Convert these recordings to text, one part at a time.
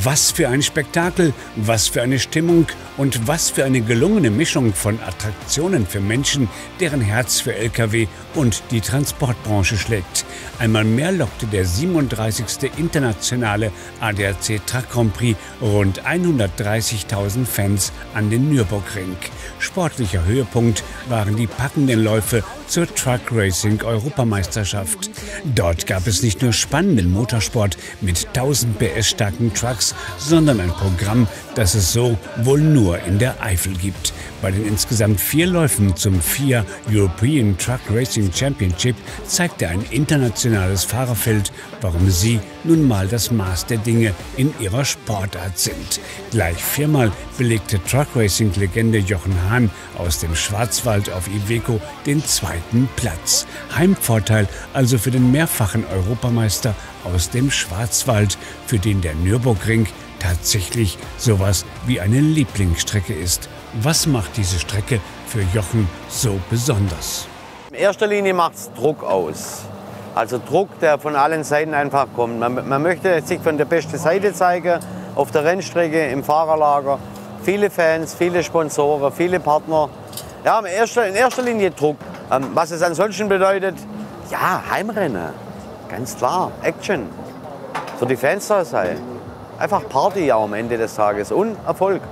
Was für ein Spektakel, was für eine Stimmung und was für eine gelungene Mischung von Attraktionen für Menschen, deren Herz für Lkw und die Transportbranche schlägt. Einmal mehr lockte der 37. internationale ADAC Truck Grand Prix rund 130.000 Fans an den Nürburgring. Sportlicher Höhepunkt waren die packenden Läufe zur Truck Racing Europameisterschaft. Dort gab es nicht nur spannenden Motorsport mit 1000 PS starken Trucks, sondern ein Programm, das es so wohl nur in der Eifel gibt. Bei den insgesamt 4 Läufen zum FIA European Truck Racing Championship zeigte ein internationales Fahrerfeld, warum sie nun mal das Maß der Dinge in ihrer Sportart sind. Gleich 4-mal belegte Truck Racing Legende Jochen Hahn aus dem Schwarzwald auf Iveco den 2. Platz. Heimvorteil also für den mehrfachen Europameister aus dem Schwarzwald, für den der Nürburgring tatsächlich sowas wie eine Lieblingsstrecke ist. Was macht diese Strecke für Jochen so besonders? In erster Linie macht es Druck aus. Also Druck, der von allen Seiten einfach kommt. Man möchte sich von der besten Seite zeigen, auf der Rennstrecke, im Fahrerlager. Viele Fans, viele Sponsoren, viele Partner. Ja, in erster Linie Druck. Was es ansonsten bedeutet, ja, Heimrennen. Ganz klar, Action. Für die Fans da sein. Einfach Party am Ende des Tages und Erfolg.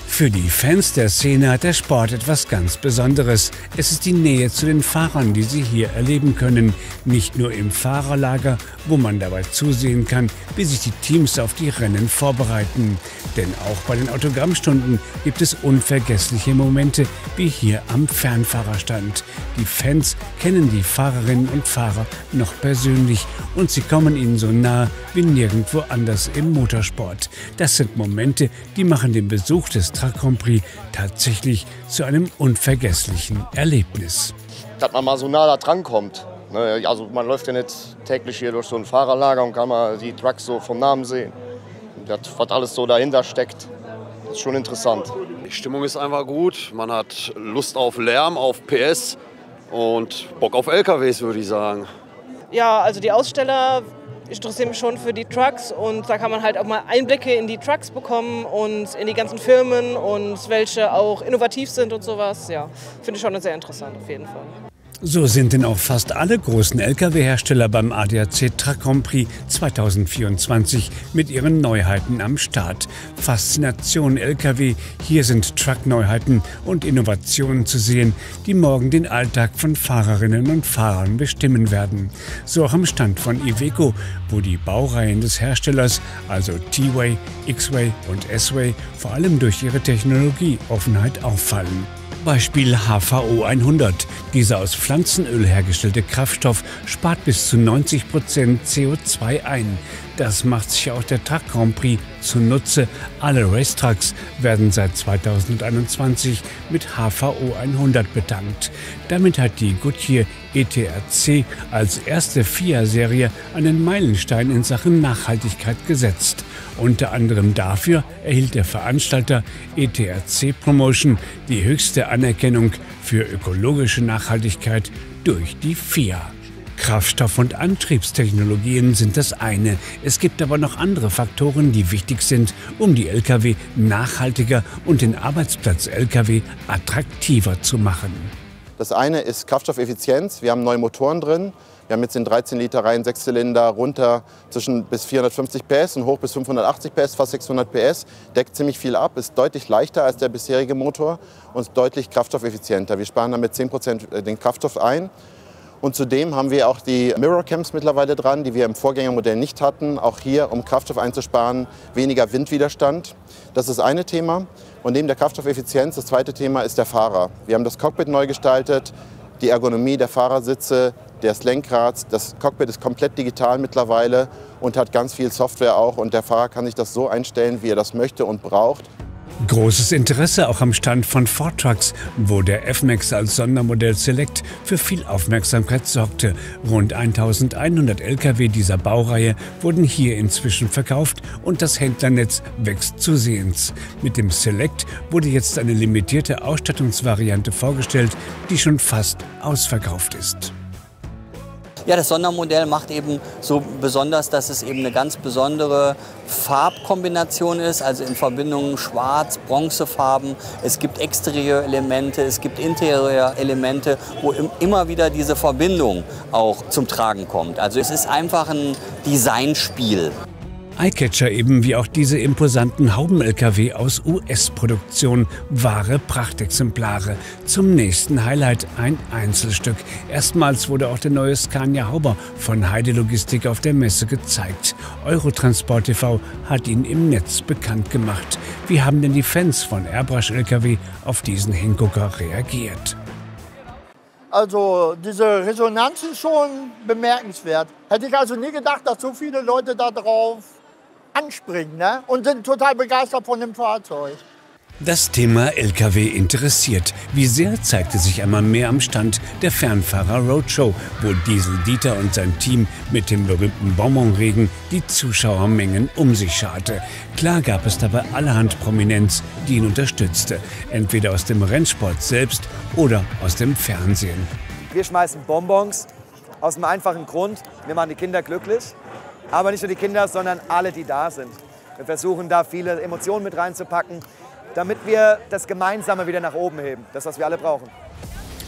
Für die Fans der Szene hat der Sport etwas ganz Besonderes. Es ist die Nähe zu den Fahrern, die sie hier erleben können. Nicht nur im Fahrerlager, wo man dabei zusehen kann, wie sich die Teams auf die Rennen vorbereiten. Denn auch bei den Autogrammstunden gibt es unvergessliche Momente, wie hier am Fernfahrerstand. Die Fans kennen die Fahrerinnen und Fahrer noch persönlich und sie kommen ihnen so nahe wie nirgendwo anders im Motorsport. Das sind Momente, die machen den Besuch des Truck Grand Prix tatsächlich zu einem unvergesslichen Erlebnis. Dass man mal so nah da dran kommt. Also man läuft ja nicht täglich hier durch so ein Fahrerlager und kann mal die Trucks so vom Namen sehen. Das, was alles so dahinter steckt, ist schon interessant. Die Stimmung ist einfach gut. Man hat Lust auf Lärm, auf PS und Bock auf LKWs, würde ich sagen. Ja, also die Aussteller interessieren mich schon für die Trucks und da kann man halt auch mal Einblicke in die Trucks bekommen und in die ganzen Firmen und welche auch innovativ sind und sowas. Ja, finde ich schon sehr interessant auf jeden Fall. So sind denn auch fast alle großen Lkw-Hersteller beim ADAC Truck Grand Prix 2024 mit ihren Neuheiten am Start. Faszination Lkw, hier sind Truck-Neuheiten und Innovationen zu sehen, die morgen den Alltag von Fahrerinnen und Fahrern bestimmen werden. So auch am Stand von Iveco, wo die Baureihen des Herstellers, also T-Way, X-Way und S-Way, vor allem durch ihre Technologieoffenheit auffallen. Beispiel HVO 100. Dieser aus Pflanzenöl hergestellte Kraftstoff spart bis zu 90% CO2 ein. Das macht sich auch der Truck Grand Prix zunutze. Alle Racetrucks werden seit 2021 mit HVO 100 betankt. Damit hat die Goodyear ETRC als erste FIA-Serie einen Meilenstein in Sachen Nachhaltigkeit gesetzt. Unter anderem dafür erhielt der Veranstalter ETRC Promotion die höchste Anerkennung für ökologische Nachhaltigkeit durch die FIA. Kraftstoff- und Antriebstechnologien sind das eine. Es gibt aber noch andere Faktoren, die wichtig sind, um die Lkw nachhaltiger und den Arbeitsplatz Lkw attraktiver zu machen. Das eine ist Kraftstoffeffizienz. Wir haben neue Motoren drin. Wir haben jetzt den 13 Liter Reihen 6-Zylinder runter zwischen bis 450 PS und hoch bis 580 PS, fast 600 PS. Deckt ziemlich viel ab, ist deutlich leichter als der bisherige Motor und ist deutlich kraftstoffeffizienter. Wir sparen damit 10% den Kraftstoff ein. Und zudem haben wir auch die Mirror Cams mittlerweile dran, die wir im Vorgängermodell nicht hatten. Auch hier, um Kraftstoff einzusparen, weniger Windwiderstand. Das ist das eine Thema. Und neben der Kraftstoffeffizienz, das zweite Thema ist der Fahrer. Wir haben das Cockpit neu gestaltet, die Ergonomie der Fahrersitze, des Lenkrads. Das Cockpit ist komplett digital mittlerweile und hat ganz viel Software auch. Und der Fahrer kann sich das so einstellen, wie er das möchte und braucht. Großes Interesse auch am Stand von Ford Trucks, wo der F-Max als Sondermodell Select für viel Aufmerksamkeit sorgte. Rund 1100 Lkw dieser Baureihe wurden hier inzwischen verkauft und das Händlernetz wächst zusehends. Mit dem Select wurde jetzt eine limitierte Ausstattungsvariante vorgestellt, die schon fast ausverkauft ist. Ja, das Sondermodell macht eben so besonders, dass es eben eine ganz besondere Farbkombination ist, also in Verbindung Schwarz, Bronzefarben. Es gibt Exterieur-Elemente, es gibt Interieur-Elemente, wo immer wieder diese Verbindung auch zum Tragen kommt. Also es ist einfach ein Designspiel. Eyecatcher eben wie auch diese imposanten Hauben-Lkw aus US-Produktion, wahre Prachtexemplare. Zum nächsten Highlight ein Einzelstück. Erstmals wurde auch der neue Scania Hauber von Heide Logistik auf der Messe gezeigt. Eurotransport TV hat ihn im Netz bekannt gemacht. Wie haben denn die Fans von Airbrush-Lkw auf diesen Hingucker reagiert? Also diese Resonanz ist schon bemerkenswert. Hätte ich also nie gedacht, dass so viele Leute da drauf anspringen, ne? Und sind total begeistert von dem Fahrzeug. Das Thema Lkw interessiert. Wie sehr zeigte sich einmal mehr am Stand der Fernfahrer Roadshow, wo Diesel Dieter und sein Team mit dem berühmten Bonbonregen die Zuschauermengen um sich scharte. Klar gab es dabei allerhand Prominenz, die ihn unterstützte. Entweder aus dem Rennsport selbst oder aus dem Fernsehen. Wir schmeißen Bonbons aus einem einfachen Grund. Wir machen die Kinder glücklich. Aber nicht nur die Kinder, sondern alle, die da sind. Wir versuchen da viele Emotionen mit reinzupacken, damit wir das Gemeinsame wieder nach oben heben. Das, was wir alle brauchen.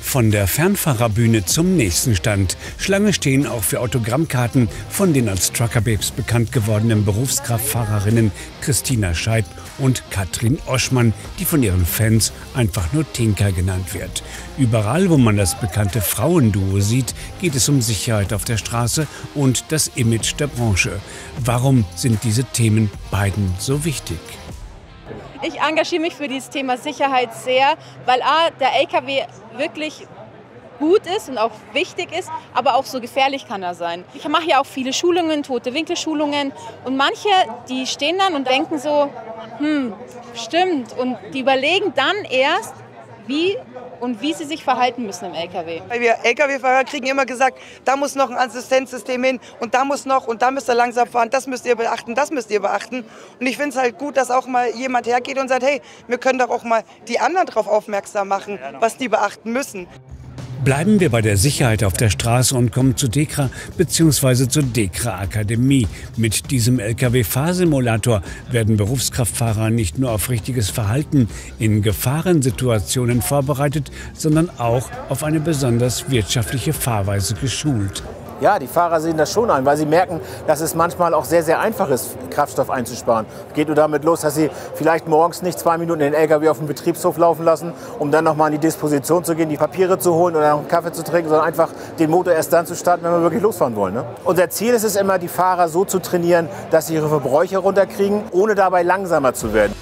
Von der Fernfahrerbühne zum nächsten Stand. Schlange stehen auch für Autogrammkarten von den als Truckerbabes bekannt gewordenen Berufskraftfahrerinnen Christina Scheib und Katrin Oschmann, die von ihren Fans einfach nur Tinker genannt wird. Überall, wo man das bekannte Frauenduo sieht, geht es um Sicherheit auf der Straße und das Image der Branche. Warum sind diese Themen beiden so wichtig? Ich engagiere mich für dieses Thema Sicherheit sehr, weil der LKW wirklich gut ist und auch wichtig ist, aber auch so gefährlich kann er sein. Ich mache ja auch viele Schulungen, Tote-Winkel-Schulungen und manche, die stehen dann und denken so, stimmt, und die überlegen dann erst, wie sie sich verhalten müssen im LKW. Wir LKW-Fahrer kriegen immer gesagt, da muss noch ein Assistenzsystem hin und da muss noch und da müsst ihr langsam fahren, das müsst ihr beachten, das müsst ihr beachten. Und ich finde es halt gut, dass auch mal jemand hergeht und sagt, hey, wir können doch auch mal die anderen darauf aufmerksam machen, was die beachten müssen. Bleiben wir bei der Sicherheit auf der Straße und kommen zu DEKRA bzw. zur DEKRA Akademie. Mit diesem Lkw-Fahrsimulator werden Berufskraftfahrer nicht nur auf richtiges Verhalten in Gefahrensituationen vorbereitet, sondern auch auf eine besonders wirtschaftliche Fahrweise geschult. Ja, die Fahrer sehen das schon ein, weil sie merken, dass es manchmal auch sehr, sehr einfach ist, Kraftstoff einzusparen. Geht nur damit los, dass sie vielleicht morgens nicht 2 Minuten den LKW auf dem Betriebshof laufen lassen, um dann nochmal in die Disposition zu gehen, die Papiere zu holen oder noch einen Kaffee zu trinken, sondern einfach den Motor erst dann zu starten, wenn wir wirklich losfahren wollen. Ne? Unser Ziel ist es immer, die Fahrer so zu trainieren, dass sie ihre Verbräuche runterkriegen, ohne dabei langsamer zu werden.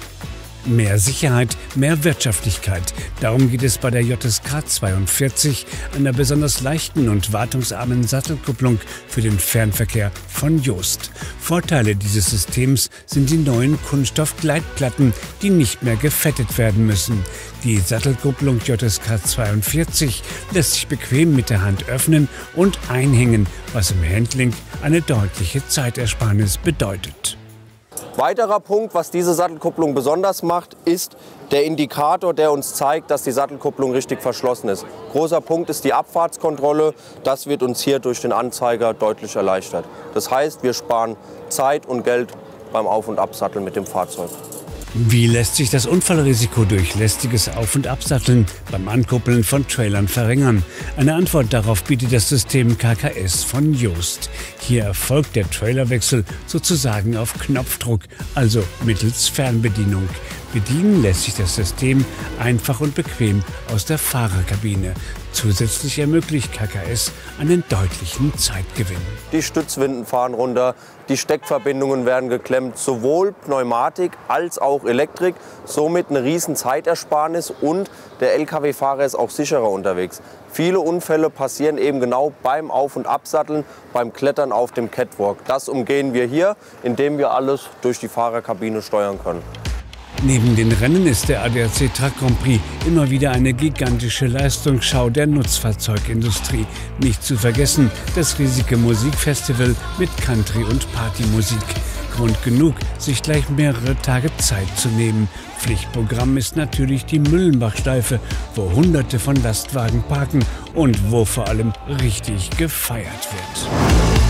Mehr Sicherheit, mehr Wirtschaftlichkeit. Darum geht es bei der JSK 42, einer besonders leichten und wartungsarmen Sattelkupplung für den Fernverkehr von Jost. Vorteile dieses Systems sind die neuen Kunststoffgleitplatten, die nicht mehr gefettet werden müssen. Die Sattelkupplung JSK 42 lässt sich bequem mit der Hand öffnen und einhängen, was im Handling eine deutliche Zeitersparnis bedeutet. Weiterer Punkt, was diese Sattelkupplung besonders macht, ist der Indikator, der uns zeigt, dass die Sattelkupplung richtig verschlossen ist. Großer Punkt ist die Abfahrtskontrolle. Das wird uns hier durch den Anzeiger deutlich erleichtert. Das heißt, wir sparen Zeit und Geld beim Auf- und Absatteln mit dem Fahrzeug. Wie lässt sich das Unfallrisiko durch lästiges Auf- und Absatteln beim Ankuppeln von Trailern verringern? Eine Antwort darauf bietet das System KKS von Jost. Hier erfolgt der Trailerwechsel sozusagen auf Knopfdruck, also mittels Fernbedienung. Bedienen lässt sich das System einfach und bequem aus der Fahrerkabine. Zusätzlich ermöglicht KKS einen deutlichen Zeitgewinn. Die Stützwinden fahren runter, die Steckverbindungen werden geklemmt, sowohl Pneumatik als auch Elektrik. Somit eine riesen Zeitersparnis und der Lkw-Fahrer ist auch sicherer unterwegs. Viele Unfälle passieren eben genau beim Auf- und Absatteln, beim Klettern auf dem Catwalk. Das umgehen wir hier, indem wir alles durch die Fahrerkabine steuern können. Neben den Rennen ist der ADAC Truck Grand Prix immer wieder eine gigantische Leistungsschau der Nutzfahrzeugindustrie. Nicht zu vergessen das riesige Musikfestival mit Country- und Partymusik. Grund genug, sich gleich mehrere Tage Zeit zu nehmen. Pflichtprogramm ist natürlich die Müllenbach-Schleife, wo Hunderte von Lastwagen parken und wo vor allem richtig gefeiert wird.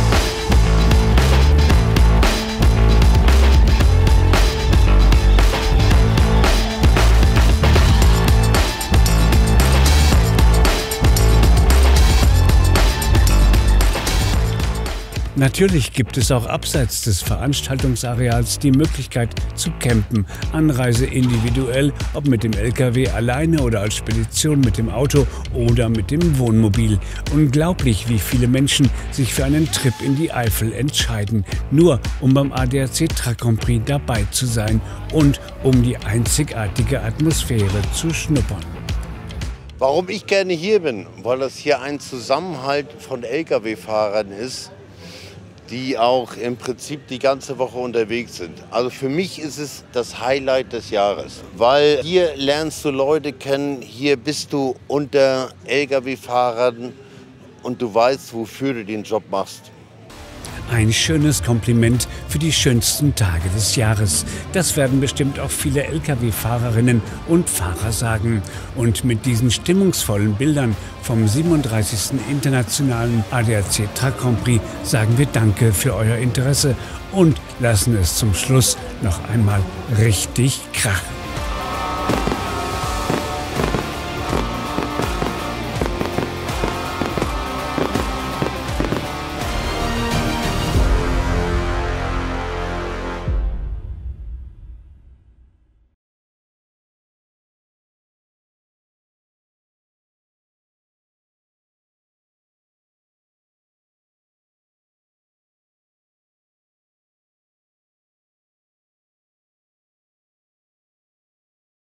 Natürlich gibt es auch abseits des Veranstaltungsareals die Möglichkeit zu campen. Anreise individuell, ob mit dem LKW alleine oder als Spedition mit dem Auto oder mit dem Wohnmobil. Unglaublich, wie viele Menschen sich für einen Trip in die Eifel entscheiden, nur um beim ADAC Truck Grand Prix dabei zu sein und um die einzigartige Atmosphäre zu schnuppern. Warum ich gerne hier bin? Weil das hier ein Zusammenhalt von Lkw-Fahrern ist, die auch im Prinzip die ganze Woche unterwegs sind. Also für mich ist es das Highlight des Jahres, weil hier lernst du Leute kennen, hier bist du unter Lkw-Fahrern und du weißt, wofür du den Job machst. Ein schönes Kompliment für die schönsten Tage des Jahres. Das werden bestimmt auch viele Lkw-Fahrerinnen und Fahrer sagen. Und mit diesen stimmungsvollen Bildern vom 37. Internationalen ADAC Truck Grand Prix sagen wir Danke für euer Interesse und lassen es zum Schluss noch einmal richtig krachen.